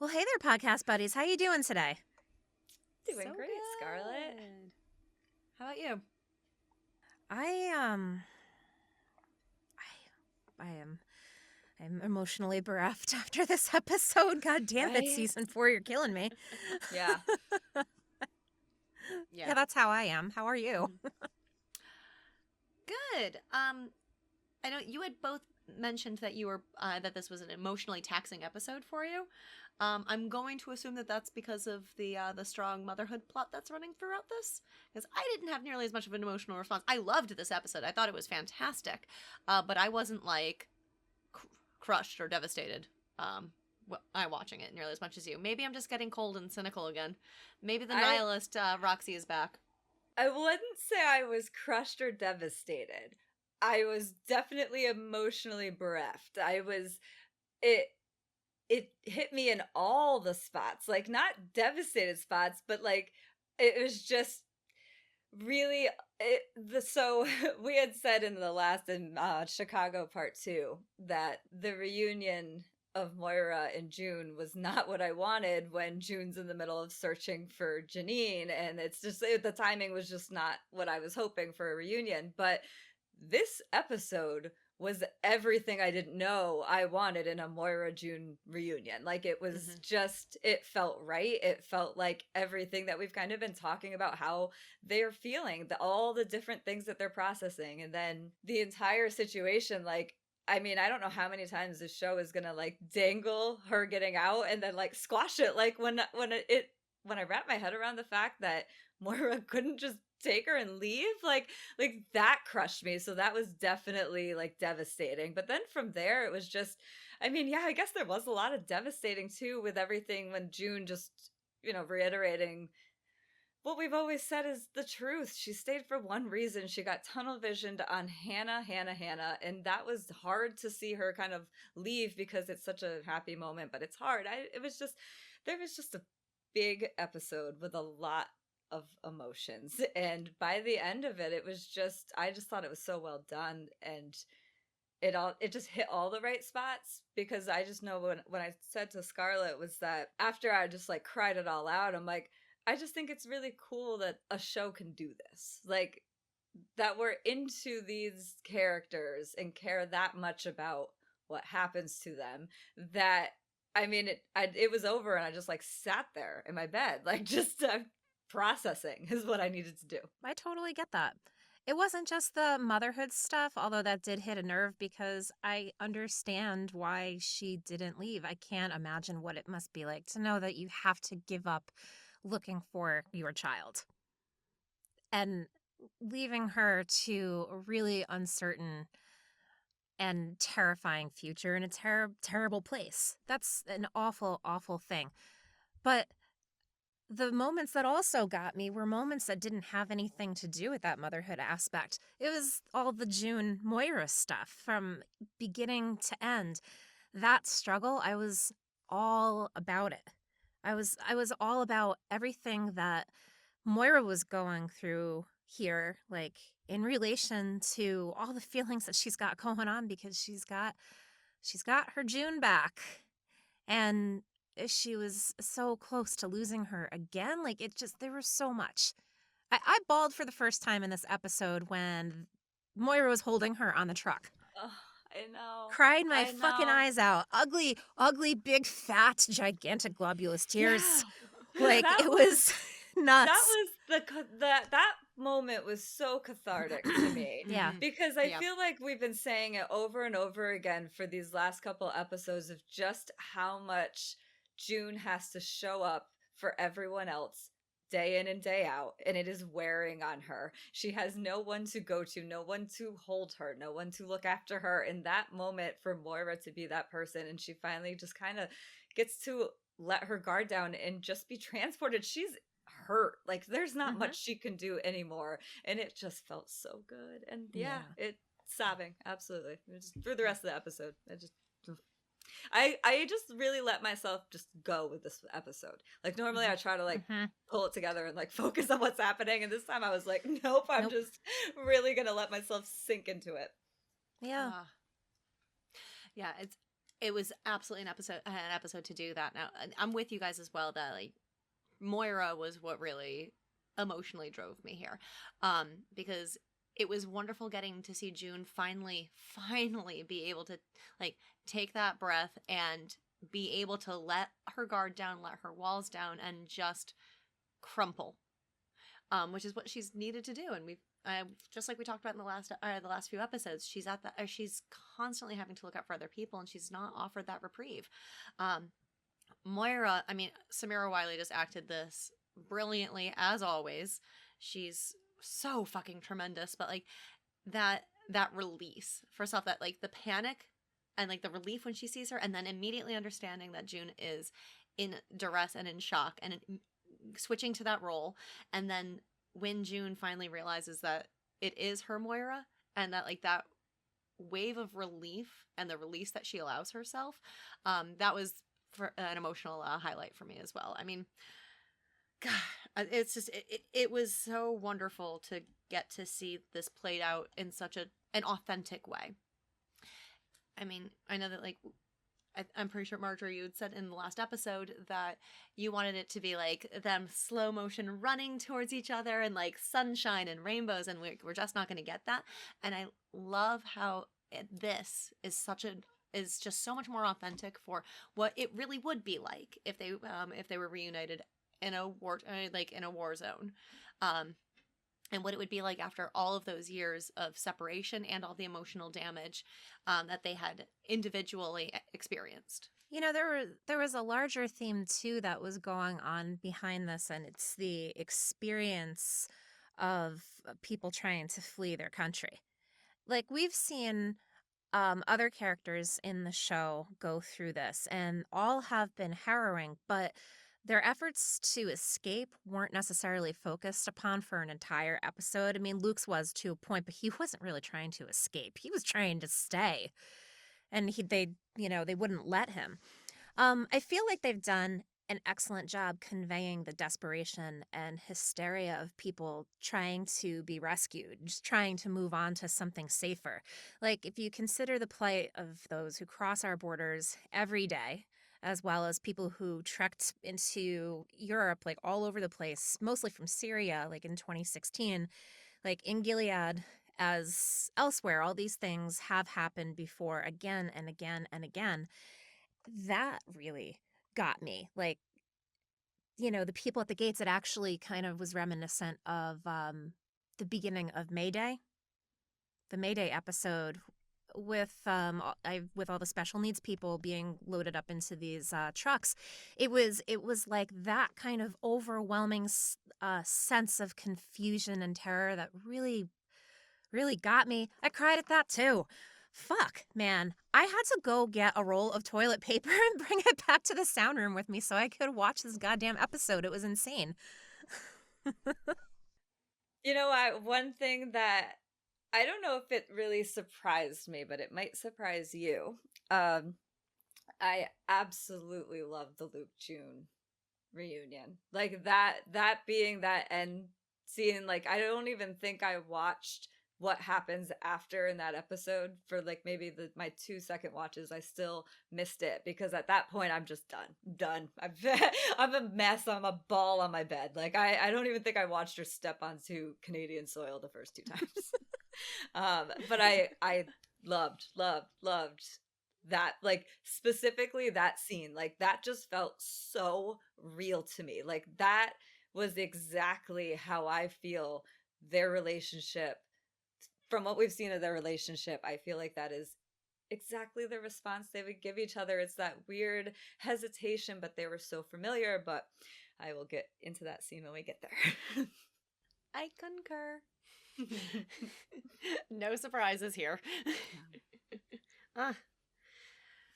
Well, hey there, podcast buddies. How you doing today? Doing So great, Scarlett. good. How about you? I I'm emotionally bereft after this episode. God damn it, Right? season 4, you're killing me. Yeah. Yeah, that's how I am. How are you? Good. I know you had both mentioned that you were that this was an emotionally taxing episode for you. I'm going to assume that that's because of the strong motherhood plot that's running throughout this, because I didn't have nearly as much of an emotional response. I loved this episode. I thought it was fantastic, but I wasn't like crushed or devastated. I watching it nearly as much as you. Maybe I'm just getting cold and cynical again. Maybe the nihilist Roxy is back. I wouldn't say I was crushed or devastated. I was definitely emotionally bereft. It hit me in all the spots. Like, not devastated spots, but like it was just really so we had said in the last in Chicago part 2 that the reunion of Moira and June was not what I wanted when June's in the middle of searching for Janine, and it's just the timing was just not what I was hoping for a reunion. But this episode was everything I didn't know I wanted in a Moira June reunion. Like, it was just, it felt right. It felt like everything that we've kind of been talking about, how they're feeling, all the different things that they're processing. And then the entire situation, like, I mean, I don't know how many times this show is gonna like dangle her getting out and then like squash it. Like when I wrap my head around the fact that Moira couldn't just take her and leave, like that crushed me. So that was definitely like devastating. But then from there, it was just, I mean, yeah, I guess there was a lot of devastating too with everything when June just, reiterating what we've always said is the truth. She stayed for one reason. She got tunnel visioned on Hannah. And that was hard to see her kind of leave because it's such a happy moment, but it's hard. There was just a big episode with a lot of emotions. And by the end of it, I just thought it was so well done. And it just hit all the right spots, because I just know when I said to Scarlett was that after I just like cried it all out, I'm like, I just think it's really cool that a show can do this. Like, that we're into these characters and care that much about what happens to them, that I mean, it was over and I just like sat there in my bed, like just processing is what I needed to do. I totally get that. It wasn't just the motherhood stuff, although that did hit a nerve because I understand why she didn't leave. I can't imagine what it must be like to know that you have to give up looking for your child and leaving her to a really uncertain and terrifying future in a terrible place. That's an awful, awful thing. But the moments that also got me were moments that didn't have anything to do with that motherhood aspect. It was all the June Moira stuff from beginning to end. That struggle, I was all about it. I was all about everything that Moira was going through here, like in relation to all the feelings that she's got going on, because she's got her June back. And she was so close to losing her again. Like, it just, there was so much. I bawled for the first time in this episode when Moira was holding her on the truck. Oh, I know. Cried my fucking eyes out. Ugly, ugly, big, fat, gigantic, globulous tears. Yeah. Like, it was nuts. That was that moment was so cathartic to me. Yeah. Because I feel like we've been saying it over and over again for these last couple episodes of just how much June has to show up for everyone else day in and day out, and it is wearing on her. She has no one to go to, no one to hold her, no one to look after her. In that moment, for Moira to be that person, and she finally just kind of gets to let her guard down and just be transported. She's hurt. Like, there's not much she can do anymore, and it just felt so good. And it sobbing, absolutely. Just through the rest of the episode, I just really let myself just go with this episode. Like, normally I try to like pull it together and like focus on what's happening, and this time I was like, nope, I'm just really gonna let myself sink into it. Yeah. Yeah, it was absolutely an episode to do that. Now, I'm with you guys as well that like Moira was what really emotionally drove me here, because it was wonderful getting to see June finally be able to like take that breath and be able to let her guard down, let her walls down, and just crumple, which is what she's needed to do. And we've just like we talked about in the last few episodes, she's at the she's constantly having to look out for other people, and she's not offered that reprieve. Um, Moira, I mean, Samira Wiley just acted this brilliantly as always. She's so fucking tremendous, but like that release, first off, that like the panic and like the relief when she sees her, and then immediately understanding that June is in duress and in shock, and switching to that role, and then when June finally realizes that it is her Moira, and that like that wave of relief and the release that she allows herself, that was for an emotional highlight for me as well. I mean, God, it's just it was so wonderful to get to see this played out in such an authentic way. I mean, I know that like I'm pretty sure, Marjorie, you had said in the last episode that you wanted it to be like them slow motion running towards each other and like sunshine and rainbows, and we're just not going to get that. And I love how this is just so much more authentic for what it really would be like if they were reunited in a war zone. And what it would be like after all of those years of separation and all the emotional damage that they had individually experienced. You know, there was a larger theme too that was going on behind this, and it's the experience of people trying to flee their country. Like we've seen other characters in the show go through this, and all have been harrowing, but their efforts to escape weren't necessarily focused upon for an entire episode. I mean, Luke's was to a point, but he wasn't really trying to escape. He was trying to stay, and they wouldn't let him. I feel like they've done an excellent job conveying the desperation and hysteria of people trying to be rescued, just trying to move on to something safer. Like, if you consider the plight of those who cross our borders every day, as well as people who trekked into Europe, like all over the place, mostly from Syria, like in 2016, like in Gilead, as elsewhere, all these things have happened before again and again and again. That really got me. Like, the people at the gates, it actually kind of was reminiscent of the beginning of Mayday, the Mayday episode with with all the special needs people being loaded up into these trucks. It was like that kind of overwhelming sense of confusion and terror that really got me. I cried at that too. Fuck, man. I had to go get a roll of toilet paper and bring it back to the sound room with me so I could watch this goddamn episode. It was insane. You know what? One thing that I don't know if it really surprised me, but it might surprise you. I absolutely love the Luke June reunion. Like that being that end scene, like I don't even think I watched what happens after in that episode for like maybe my 2-second watches. I still missed it because at that point I'm just done. I'm a mess. I'm a ball on my bed. Like I don't even think I watched her step onto Canadian soil the first 2 times. But I loved that, like specifically that scene. Like that just felt so real to me. Like that was exactly how I feel their relationship. From what we've seen of their relationship, I feel like that is exactly the response they would give each other. It's that weird hesitation, but they were so familiar. But I will get into that scene when we get there. I concur. No surprises here.